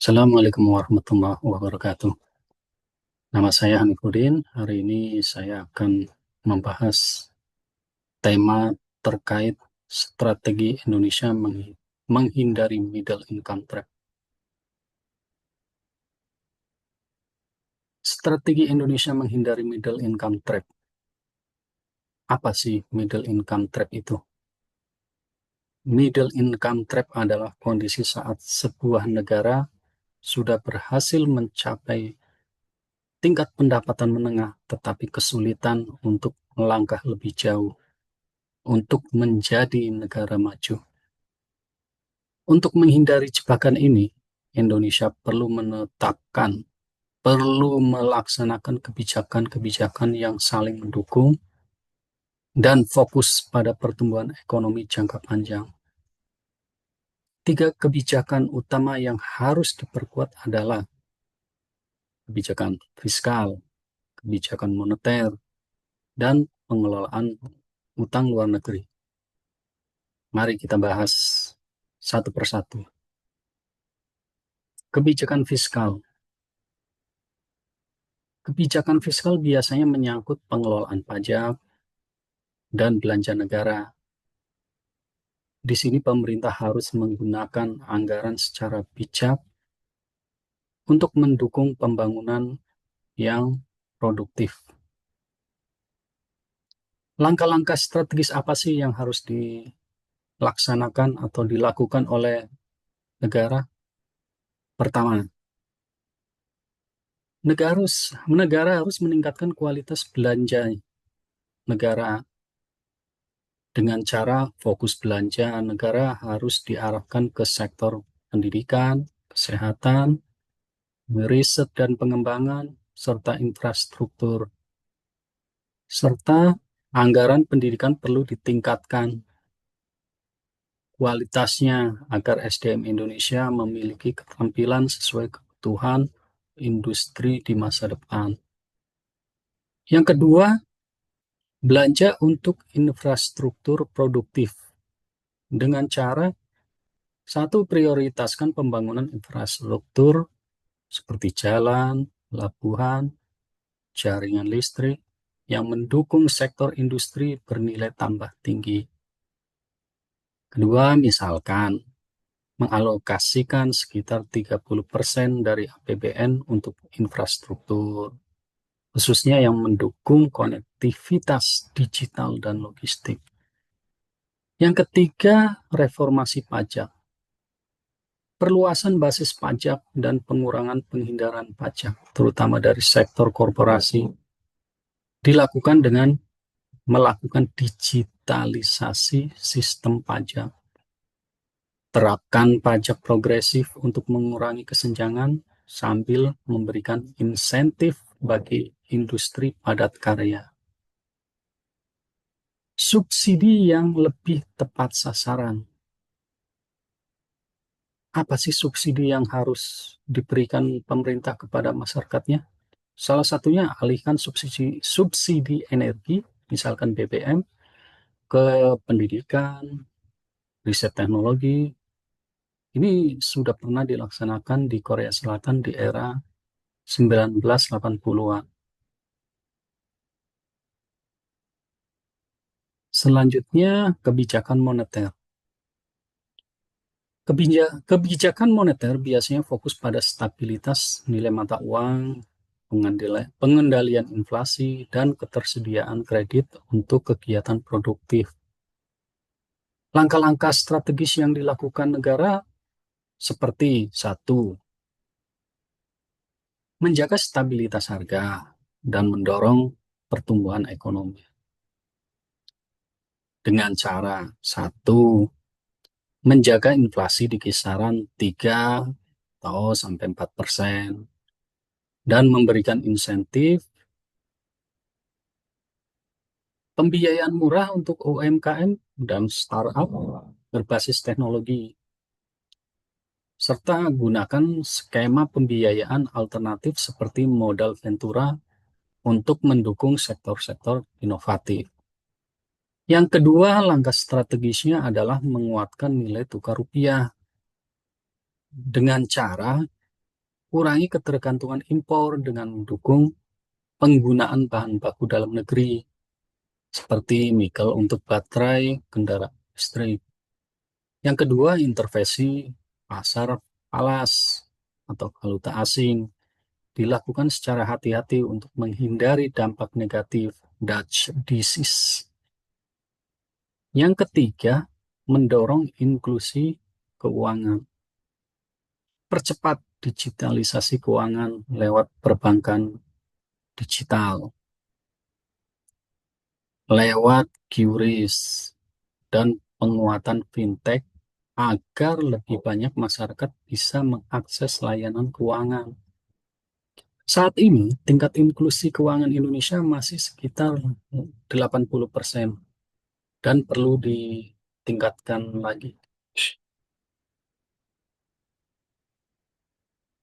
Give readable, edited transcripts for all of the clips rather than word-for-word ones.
Assalamualaikum warahmatullahi wabarakatuh. Nama saya Hanifuddin. Hari ini saya akan membahas tema terkait strategi Indonesia menghindari middle income trap. Strategi Indonesia menghindari middle income trap. Apa sih middle income trap itu? Middle income trap adalah kondisi saat sebuah negara sudah berhasil mencapai tingkat pendapatan menengah, tetapi kesulitan untuk melangkah lebih jauh untuk menjadi negara maju. Untuk menghindari jebakan ini, Indonesia perlu melaksanakan kebijakan-kebijakan yang saling mendukung dan fokus pada pertumbuhan ekonomi jangka panjang. Tiga kebijakan utama yang harus diperkuat adalah kebijakan fiskal, kebijakan moneter, dan pengelolaan utang luar negeri. Mari kita bahas satu persatu. Kebijakan fiskal. Kebijakan fiskal biasanya menyangkut pengelolaan pajak dan belanja negara. Di sini pemerintah harus menggunakan anggaran secara bijak untuk mendukung pembangunan yang produktif. Langkah-langkah strategis apa sih yang harus dilaksanakan atau dilakukan oleh negara? Pertama, negara harus meningkatkan kualitas belanja negara. Dengan cara fokus belanja negara harus diarahkan ke sektor pendidikan, kesehatan, riset dan pengembangan, serta infrastruktur. Serta anggaran pendidikan perlu ditingkatkan kualitasnya agar SDM Indonesia memiliki keterampilan sesuai kebutuhan industri di masa depan. Yang kedua, belanja untuk infrastruktur produktif dengan cara satu, prioritaskan pembangunan infrastruktur seperti jalan, pelabuhan, jaringan listrik yang mendukung sektor industri bernilai tambah tinggi. Kedua, misalkan mengalokasikan sekitar 30% dari APBN untuk infrastruktur, khususnya yang mendukung konektivitas digital dan logistik. Yang ketiga, reformasi pajak. Perluasan basis pajak dan pengurangan penghindaran pajak, terutama dari sektor korporasi, dilakukan dengan melakukan digitalisasi sistem pajak. Terapkan pajak progresif untuk mengurangi kesenjangan sambil memberikan insentif bagi industri padat karya. Subsidi yang lebih tepat sasaran. Apa sih subsidi yang harus diberikan pemerintah kepada masyarakatnya? Salah satunya alihkan subsidi energi, misalkan BBM, ke pendidikan, riset teknologi. Ini sudah pernah dilaksanakan di Korea Selatan di era 1980-an. Selanjutnya, kebijakan moneter. Kebijakan moneter biasanya fokus pada stabilitas nilai mata uang, pengendalian inflasi, dan ketersediaan kredit untuk kegiatan produktif. Langkah-langkah strategis yang dilakukan negara seperti satu, menjaga stabilitas harga dan mendorong pertumbuhan ekonomi. Dengan cara satu, menjaga inflasi di kisaran 3 atau sampai 4% dan memberikan insentif pembiayaan murah untuk UMKM dan startup berbasis teknologi, serta gunakan skema pembiayaan alternatif seperti modal ventura untuk mendukung sektor-sektor inovatif. Yang kedua, langkah strategisnya adalah menguatkan nilai tukar rupiah dengan cara kurangi ketergantungan impor dengan mendukung penggunaan bahan baku dalam negeri, seperti nikel untuk baterai kendaraan listrik. Yang kedua, intervensi pasar falas atau valuta asing dilakukan secara hati-hati untuk menghindari dampak negatif Dutch disease. Yang ketiga, mendorong inklusi keuangan. Percepat digitalisasi keuangan lewat perbankan digital, lewat QRIS, dan penguatan fintech agar lebih banyak masyarakat bisa mengakses layanan keuangan. Saat ini, tingkat inklusi keuangan Indonesia masih sekitar 80% dan perlu ditingkatkan lagi.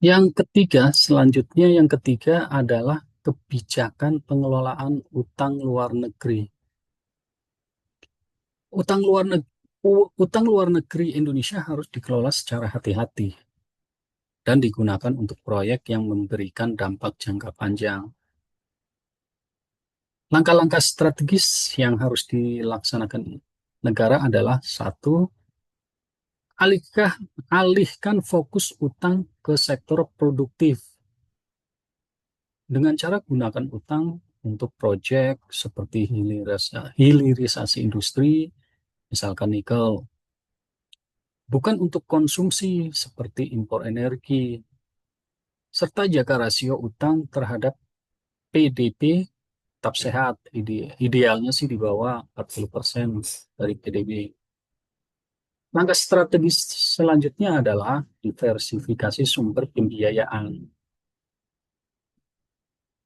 Yang ketiga adalah kebijakan pengelolaan utang luar negeri. Utang luar negeri Indonesia harus dikelola secara hati-hati dan digunakan untuk proyek yang memberikan dampak jangka panjang. Langkah-langkah strategis yang harus dilaksanakan negara adalah satu, alihkan fokus utang ke sektor produktif dengan cara gunakan utang untuk proyek seperti hilirisasi industri, misalkan nikel, bukan untuk konsumsi seperti impor energi, serta jaga rasio utang terhadap PDB tetap sehat. Idealnya sih di bawah 40% dari PDB. Langkah strategis selanjutnya adalah diversifikasi sumber pembiayaan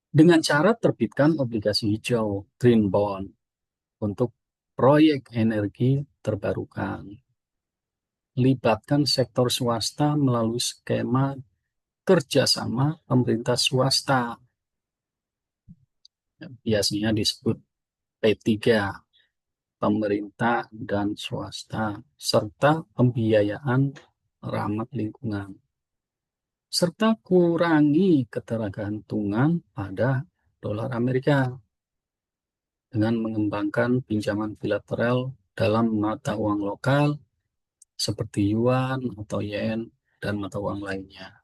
dengan cara terbitkan obligasi hijau (green bond) untuk proyek energi terbarukan. Libatkan sektor swasta melalui skema kerjasama pemerintah swasta, biasanya disebut P3, pemerintah dan swasta, serta pembiayaan ramah lingkungan. Serta kurangi ketergantungan pada dolar Amerika dengan mengembangkan pinjaman bilateral dalam mata uang lokal seperti yuan atau yen dan mata uang lainnya.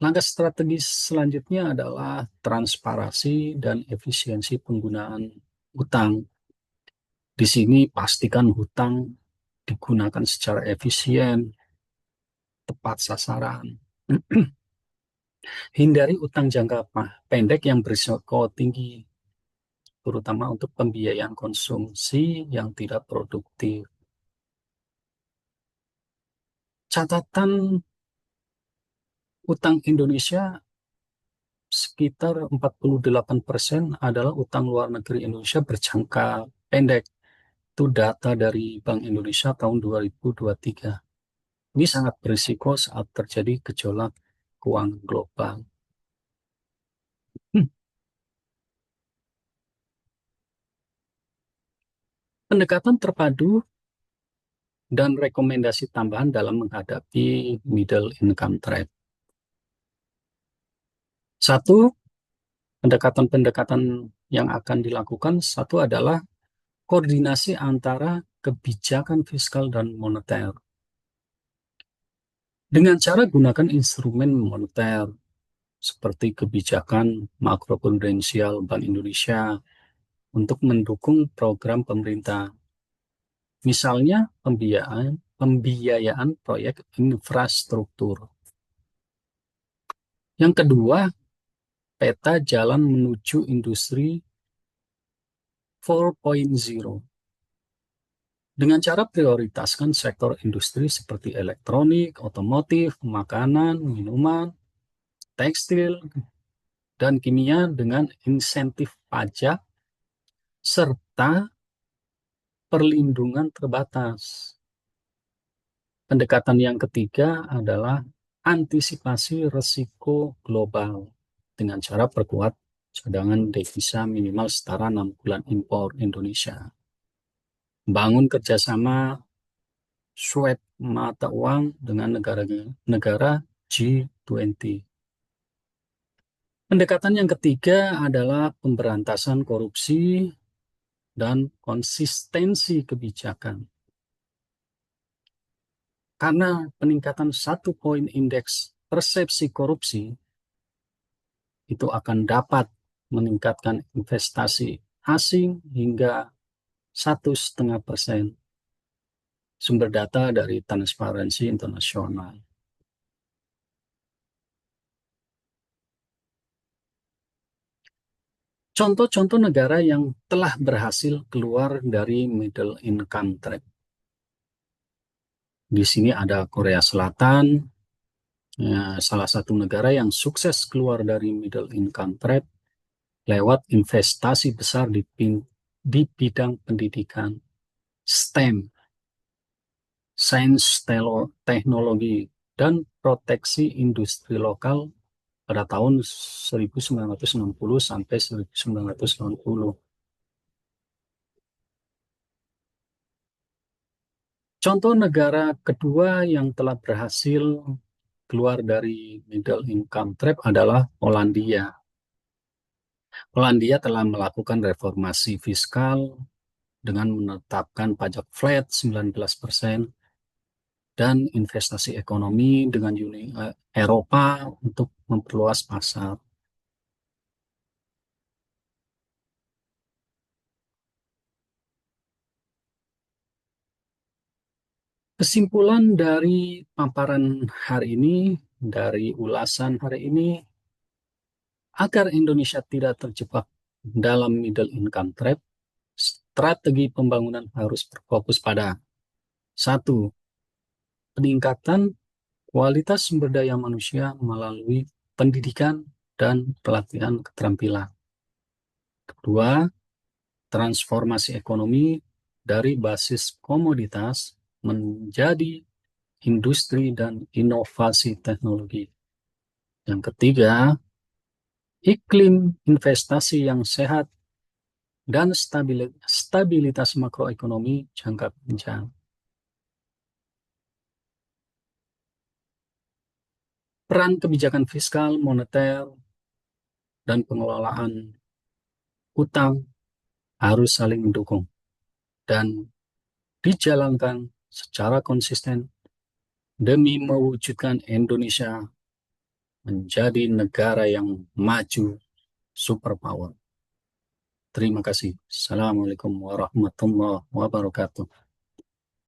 Langkah strategis selanjutnya adalah transparansi dan efisiensi penggunaan hutang. Di sini pastikan hutang digunakan secara efisien, tepat sasaran. Hindari utang jangka pendek yang berisiko tinggi, terutama untuk pembiayaan konsumsi yang tidak produktif. Catatan utang Indonesia sekitar 48% adalah utang luar negeri Indonesia berjangka pendek. Itu data dari Bank Indonesia tahun 2023. Ini sangat berisiko saat terjadi gejolak keuangan global. Pendekatan terpadu dan rekomendasi tambahan dalam menghadapi middle income trap. Satu, pendekatan-pendekatan yang akan dilakukan, satu adalah koordinasi antara kebijakan fiskal dan moneter. Dengan cara gunakan instrumen moneter seperti kebijakan makroprudensial Bank Indonesia untuk mendukung program pemerintah. Misalnya pembiayaan proyek infrastruktur. Yang kedua, peta jalan menuju industri 4.0 dengan cara prioritaskan sektor industri seperti elektronik, otomotif, makanan, minuman, tekstil, dan kimia dengan insentif pajak serta perlindungan terbatas. Pendekatan yang ketiga adalah antisipasi risiko global dengan cara perkuat cadangan devisa minimal setara 6 bulan impor Indonesia. Bangun kerjasama swap mata uang dengan negara G20. G20. Pendekatan yang ketiga adalah pemberantasan korupsi dan konsistensi kebijakan. Karena peningkatan 1 poin indeks persepsi korupsi itu akan dapat meningkatkan investasi asing hingga 1,5%. Sumber data dari Transparansi Internasional. Contoh-contoh negara yang telah berhasil keluar dari middle income trap. Di sini ada Korea Selatan, ya, salah satu negara yang sukses keluar dari middle income trap lewat investasi besar di bidang pendidikan, STEM, sains, teknologi, dan proteksi industri lokal pada tahun 1960 sampai 1990. Contoh negara kedua yang telah berhasil keluar dari middle income trap adalah Polandia. Polandia telah melakukan reformasi fiskal dengan menetapkan pajak flat 19% dan investasi ekonomi dengan Uni Eropa untuk memperluas pasar. Kesimpulan dari paparan hari ini, dari ulasan hari ini, agar Indonesia tidak terjebak dalam middle income trap, strategi pembangunan harus berfokus pada satu, peningkatan kualitas sumber daya manusia melalui pendidikan dan pelatihan keterampilan. Kedua, transformasi ekonomi dari basis komoditas menjadi industri dan inovasi teknologi. Yang ketiga, iklim investasi yang sehat dan stabilitas makroekonomi jangka panjang. Peran kebijakan fiskal, moneter, dan pengelolaan utang harus saling mendukung dan dijalankan secara konsisten demi mewujudkan Indonesia menjadi negara yang maju superpower. Terima kasih. Assalamualaikum warahmatullahi wabarakatuh.